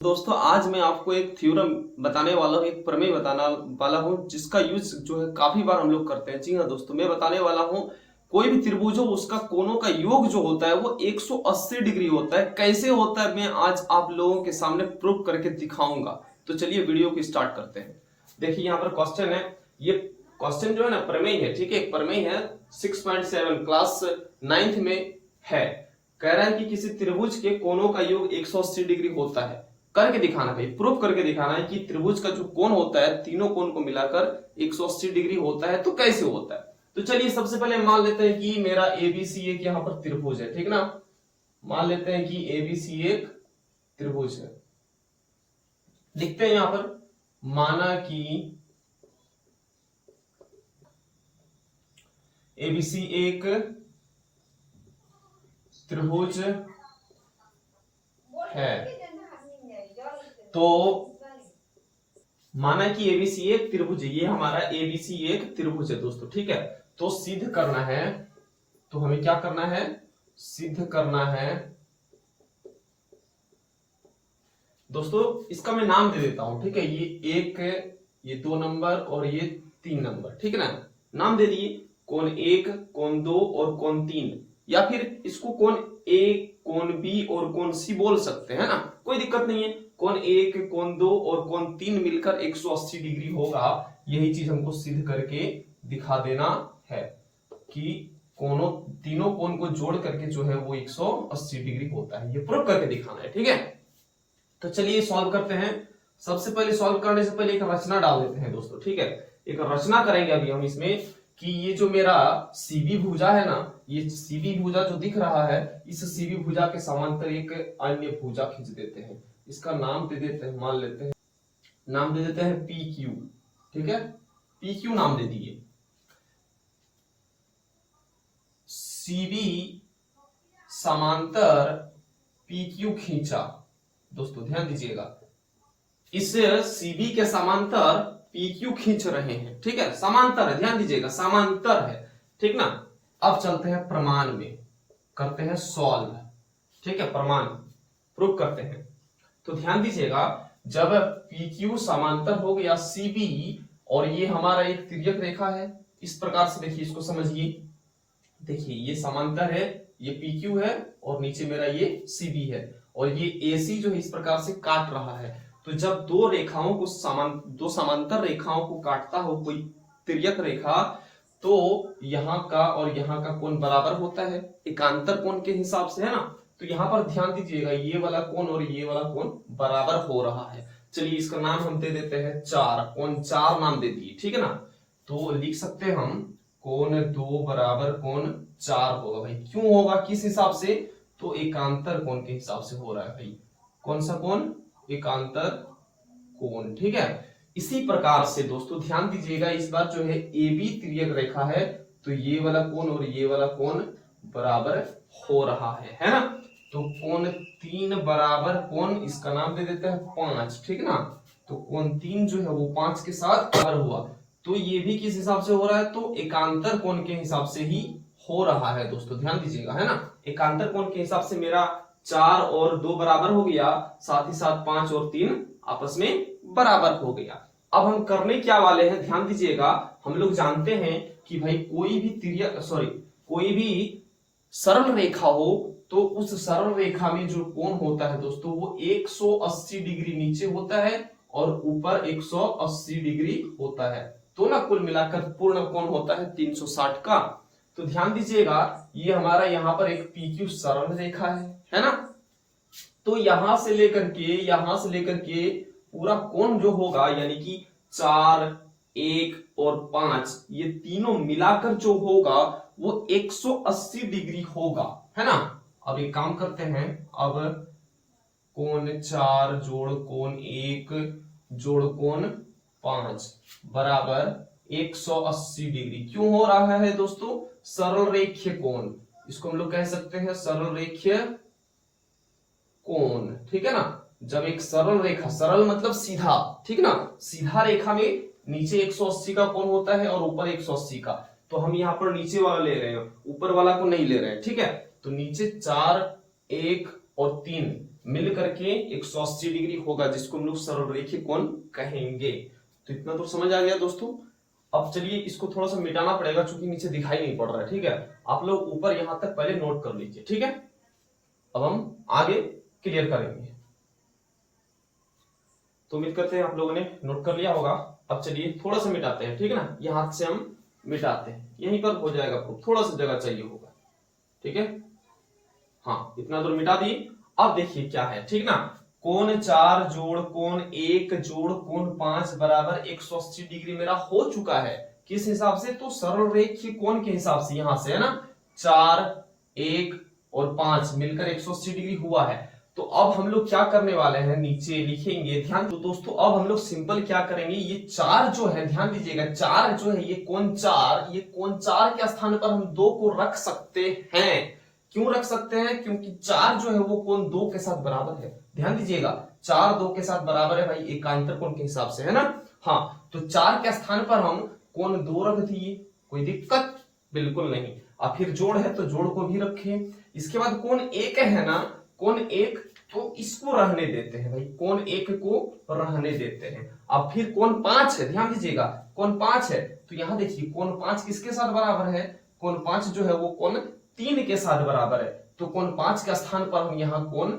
दोस्तों आज मैं आपको एक थ्योरम बताने वाला हूँ, एक प्रमेय बताने वाला हूँ जिसका यूज जो है काफी बार हम लोग करते हैं। जी हाँ दोस्तों, मैं बताने वाला हूँ कोई भी त्रिभुज हो उसका कोणों का योग जो होता है वो 180 डिग्री होता है। कैसे होता है मैं आज आप लोगों के सामने प्रूव करके दिखाऊंगा। तो चलिए वीडियो को स्टार्ट करते हैं। देखिए यहाँ पर क्वेश्चन है, ये क्वेश्चन जो है ना प्रमेय है, ठीक है, एक प्रमेय है 6.7 क्लास 9th में है। कह रहा है कि किसी त्रिभुज के कोणों का योग 180 डिग्री होता है। करके दिखाना भाई, प्रूफ करके दिखाना है कि त्रिभुज का जो कोण होता है तीनों कोण को मिलाकर 180 डिग्री होता है। तो कैसे होता है, तो चलिए सबसे पहले मान लेते हैं कि मेरा एबीसी एक यहाँ पर त्रिभुज है, ठीक ना। मान लेते हैं कि एबीसी एक त्रिभुज है। लिखते हैं यहां पर, माना कि एबीसी एक त्रिभुज है। तो माना कि एबीसी एक त्रिभुज है, ये हमारा एबीसी एक त्रिभुज है दोस्तों, ठीक है। तो सिद्ध करना है, तो हमें क्या करना है, सिद्ध करना है दोस्तों। इसका मैं नाम दे देता हूं, ठीक है। ये एक, ये 2 नंबर और ये 3 नंबर, ठीक है ना। नाम दे दिए, कोण 1, कोण 2 और कोण 3, या फिर इसको कोण ए, कोण बी और कोण सी बोल सकते हैं ना, कोई दिक्कत नहीं है। कोण 1, कोण 2 और कोण 3 मिलकर 180 डिग्री होगा। यही चीज हमको सिद्ध करके दिखा देना है कि कोणों तीनों कोण को जोड़ करके जो है वो 180 डिग्री होता है। ये प्रूव करके दिखाना है, ठीक है। तो चलिए सॉल्व करते हैं। सबसे पहले सॉल्व करने से पहले एक रचना डाल देते हैं दोस्तों, ठीक है। एक रचना करेंगे अभी हम इसमें कि ये जो मेरा सीबी भुजा है ना, ये सीबी भुजा जो दिख रहा है, इस सीबी भुजा के समांतर एक अन्य भुजा खींच देते हैं। इसका नाम दे देते हैं, मान लेते हैं, नाम दे देते हैं पी क्यू, ठीक है। पी क्यू नाम दे दिए। सीबी समांतर पी क्यू खींचा। दोस्तों ध्यान दीजिएगा, इस सीबी के समांतर PQ खींच रहे हैं, ठीक है। समांतर है, ध्यान दीजिएगा, समांतर है, ठीक ना। अब चलते हैं प्रमाण में, करते हैं सॉल्व, ठीक है। प्रमाण प्रूव करते हैं। तो ध्यान दीजिएगा, जब PQ समांतर हो गया CB और ये हमारा एक तिर्यक रेखा है, इस प्रकार से देखिए, इसको समझिए। देखिए ये समांतर है, ये PQ है और नीचे मेरा ये CB है, और ये AC जो है इस प्रकार से काट रहा है। तो जब दो रेखाओं को दो समांतर रेखाओं को काटता हो कोई तिर्यक रेखा, तो यहाँ का और यहाँ का कोण बराबर होता है, एकांतर कोण के हिसाब से, है ना। तो यहाँ पर ध्यान दीजिएगा, ये वाला कोण और ये वाला कोण बराबर हो रहा है। चलिए इसका नाम हम दे देते हैं 4, कोण 4 नाम दे दिए, ठीक है ना। तो लिख सकते हैं हम कोण 2 बराबर कोण 4 होगा। भाई क्यों होगा, किस हिसाब से, तो एकांतर कोण के हिसाब से हो रहा है भाई। कौन सा कोण, एकांतर कोण, ठीक है। इसी प्रकार से दोस्तों ध्यान दीजिएगा, इस बार जो है AB तिर्यक रेखा है, तो ये वाला कोण और ये वाला कोण बराबर हो रहा है ना। तो कोण 3 बराबर कोण, इसका नाम दे देते हैं 5, ठीक ना। तो कोण 3 जो है वो 5 के साथ बराबर हुआ। तो ये भी किस हिसाब से हो रहा है, तो एकांतर कोण के हिसाब से ही हो रहा है दोस्तों, ध्यान दीजिएगा, है ना। एकांतर कोण के हिसाब से मेरा 4 और 2 बराबर हो गया, साथ ही साथ 5 और 3 आपस में बराबर हो गया। अब हम करने क्या वाले हैं, ध्यान दीजिएगा। हम लोग जानते हैं कि भाई कोई भी सरल रेखा हो, तो उस सरल रेखा में जो कोण होता है दोस्तों वो 180 डिग्री नीचे होता है और ऊपर 180 डिग्री होता है। तो ना कुल मिलाकर पूर्ण कोण होता है 360 का। तो ध्यान दीजिएगा, ये हमारा यहाँ पर एक PQ सरल रेखा है ना। तो यहां से लेकर के पूरा कोण जो होगा, यानी कि 4, 1 और 5, ये तीनों मिलाकर जो होगा वो 180 डिग्री होगा, है ना। अब एक काम करते हैं, अब कोण 4 जोड़ कोण 1 जोड़ कोण 5 बराबर 180 डिग्री क्यों हो रहा है दोस्तों, सरल रेखीय कोण, इसको हम लोग कह सकते हैं सरल रेखीय कोण, ठीक है ना। जब एक सरल रेखा, सरल मतलब सीधा, ठीक ना, सीधा रेखा में नीचे 180 का कोण होता है और ऊपर 180 का, तो हम यहाँ पर नीचे वाला ले रहे हैं, ऊपर वाला को नहीं ले रहे हैं, ठीक है। तो नीचे 4, 1 और 3 मिल करके 180 डिग्री होगा, जिसको हम लोग सरल रेखीय कोण कहेंगे। तो इतना तो समझ आ गया दोस्तों। अब चलिए इसको थोड़ा सा मिटाना पड़ेगा, चूंकि नीचे दिखाई नहीं पड़ रहा है, ठीक है। आप लोग ऊपर यहां तक पहले नोट कर लीजिए, ठीक है। अब हम आगे क्लियर करेंगे। तो उम्मीद करते हैं आप लोगों ने नोट कर लिया होगा। अब चलिए थोड़ा सा मिटाते हैं, ठीक है ना। ये हाथ से हम मिटाते हैं, यहीं पर हो जाएगा प्रूफ, थोड़ा सा जगह चाहिए होगा, ठीक है। हाँ, इतना दूर मिटा दी। अब देखिए क्या है, ठीक ना। कोण 4 जोड़ कोण 1 जोड़ कोण 5 बराबर 180 डिग्री मेरा हो चुका है। किस हिसाब से? तो सरल रेखीय कोण के हिसाब से, यहां से है ना। 4 1 और 5 मिलकर 180 डिग्री हुआ है। तो अब हम लोग क्या करने वाले हैं, नीचे लिखेंगे ध्यान। तो दोस्तों अब हम लोग सिंपल क्या करेंगे, ये 4 जो है, ध्यान दीजिएगा, 4 जो है ये कोण 4 के स्थान पर हम 2 को रख सकते हैं। क्यों रख सकते हैं? क्योंकि 4 जो है वो कोण 2 के साथ बराबर है। ध्यान दीजिएगा, 4 2 के साथ बराबर है भाई, एकांतर कोण के हिसाब से, है ना। हाँ, तो 4 के स्थान पर हम कोण 2 रख दिए, कोई दिक्कत बिल्कुल नहीं। अब फिर जोड़ है तो जोड़ को भी रखें। इसके बाद कोण 1 है ना, कोण 1, तो इसको रहने देते हैं भाई, कोण 1 को रहने देते हैं। अब फिर कोण 5 है, ध्यान दीजिएगा, कोण 5 है, तो यहां देखिए कोण 5 किसके साथ बराबर है? कोण 5 जो है वो कोण 3 के साथ बराबर है। तो कोण 5 के स्थान पर हम यहाँ कोण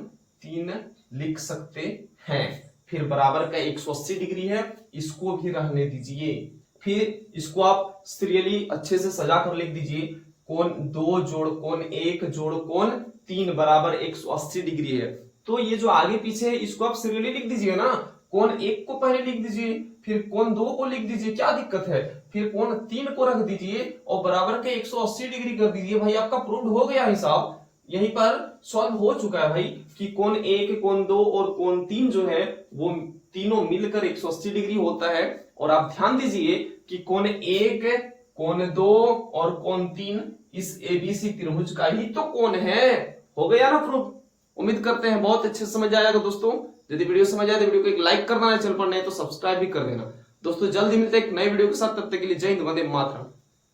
3 लिख सकते हैं। फिर बराबर का 180 डिग्री है, इसको भी रहने दीजिए। फिर इसको आप सीरियली अच्छे से सजा कर लिख दीजिए, कोण 2 जोड़ कोण 1 जोड़ कोण 3 बराबर 180 डिग्री है। तो ये जो आगे पीछे है इसको आप सीरियली लिख दीजिए ना। कोण 1 को पहले लिख दीजिए, फिर कोण 2 को लिख दीजिए, क्या दिक्कत है। फिर कोण 3 को रख दीजिए और बराबर के 180 डिग्री कर दीजिए। भाई आपका प्रूव्ड हो गया हिसाब, यहीं पर सॉल्व हो चुका है भाई, कि कोण 1 कोण 2 और कोण 3 जो है वो तीनों मिलकर 180 डिग्री होता है। और आप ध्यान दीजिए कि कोण 1 कोण 2 और कोण 3 इस एबीसी त्रिभुज का ही तो कोण है। हो गया ना प्रूफ। उम्मीद करते हैं बहुत अच्छे से समझ आएगा दोस्तों। यदि वीडियो समझ आए तो वीडियो को एक लाइक करना है, चैनल पर नए तो सब्सक्राइब भी कर देना। दोस्तों जल्दी मिलते हैं एक नए वीडियो के साथ, तब तक के लिए जय हिंद, वंदे मातरम।